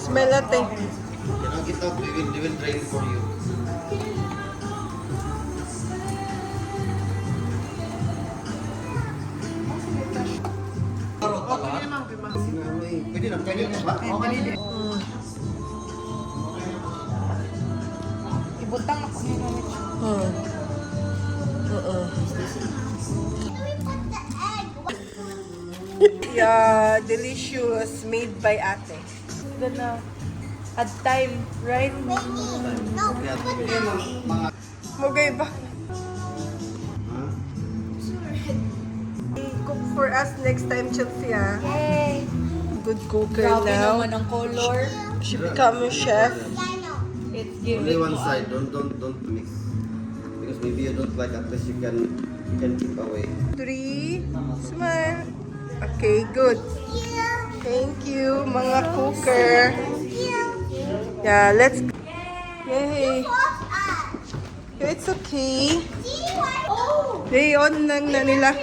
Smell natin. Cannot get out, they will drain for you. Pwede na ba? Ibutang ako nila. Yeah, delicious, made by ate. Gonna add time, right? Mugay ba? Cook for us next time, Chelsea, ah. Yay! Good cooker Grabe now. naman ang color. She become a chef. It's Only giving one side, don't mix. Because maybe you don't like, at least you can keep away. 3, smile. Okay, good. Thank you, mga cooker. Yeah, let's. Yay. It's okay. They on lang na nila.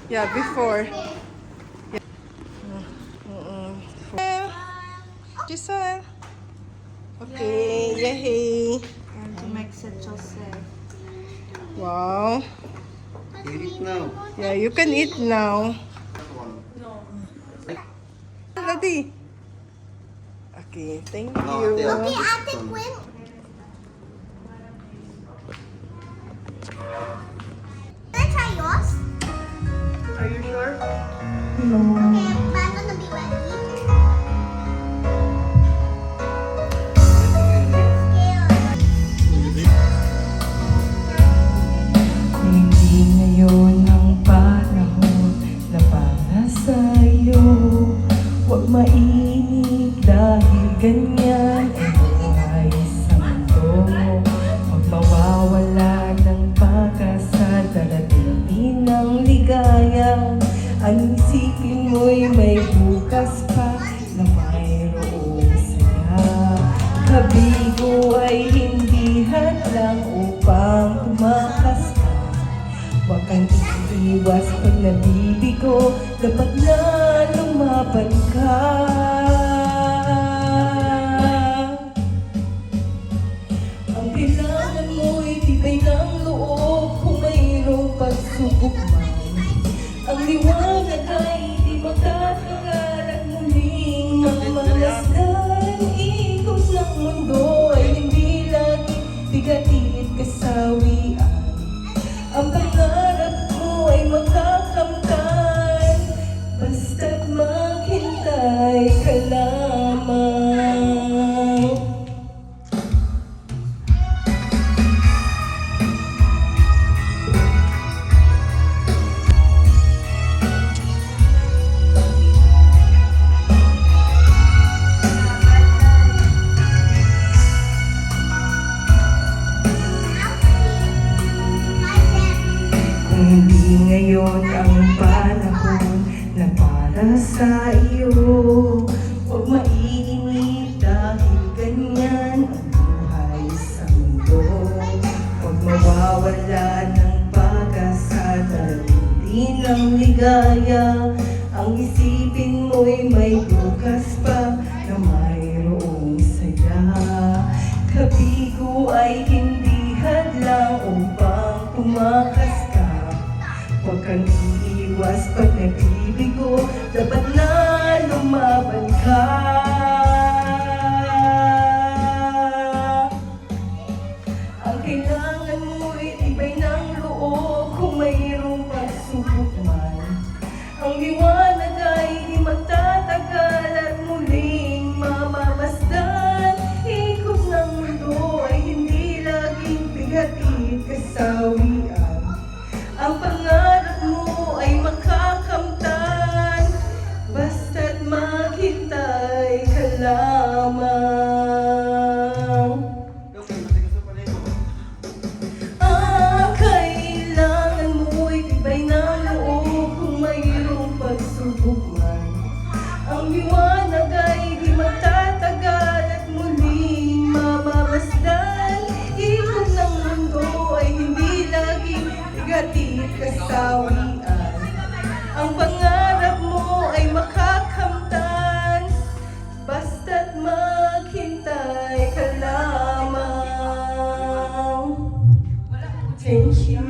Yeah, before. Giselle. Okay, yay. And to make it Jose. Wow. You eat now. Yeah, you can eat now. Ready? Okay, thank you. Okay, Ate Quinn. Can I try yours? Are you sure? Okay, but I'm gonna be ready. Hindi ngayon ang panahon na para sa'yo. Huwag mainip dahil ganyan ang buhay sa mundo. Huwag mawawala ng pag-asa, darating din ang ligaya. Ang isipin mo'y may bukas pa na mayroong saya. Kabigo ay hindi hadlang upang tumakas ka. Huwag kang iiwas pag nabibigo, dapat na lumaban ka. Ang kailangan mo'y tibay ng loob kung mayroong pagsubok man. Ang liwanag ay di magtatagal at muling mamalasdan. Ikot ng mundo ay hindi laging bigatit kasawian. Ang pangarap mo ay makakamtan, basta't maghintay ka lamang. Kung hindi ngayon ang panahon na para sa iyo, huwag mainip dahil ganyan ang buhay sa mundo. Huwag mawawala ng pag-asa, darating din ang ligaya. Ang isipin mo'y may bukas pa na mayroong saya. Kabigo ay hindi hadlang upang tumakas ka. Huwag kang iiwas pag nabibigo, dapat na lumaban ka. Ang kailangan mo'y tibay ng loob kung mayroong pagsubok man. Ang liwanag ay di magtatagal at muling mamamasdan. Ikot ng mundo ay hindi laging bigatit kasawian. Ang pangarap mo ay makakamtan, basta't maghintay ka lamang. Ang kailangan mo'y tibay ng loob kung mayroong pagsubok man. Ang liwanag ay di magtatagal at muling mamamasdan. Ikot ng mundo ay hindi laging bigatit kasawian. Ang pangarap mo ay makakamtan, basta't Thank you.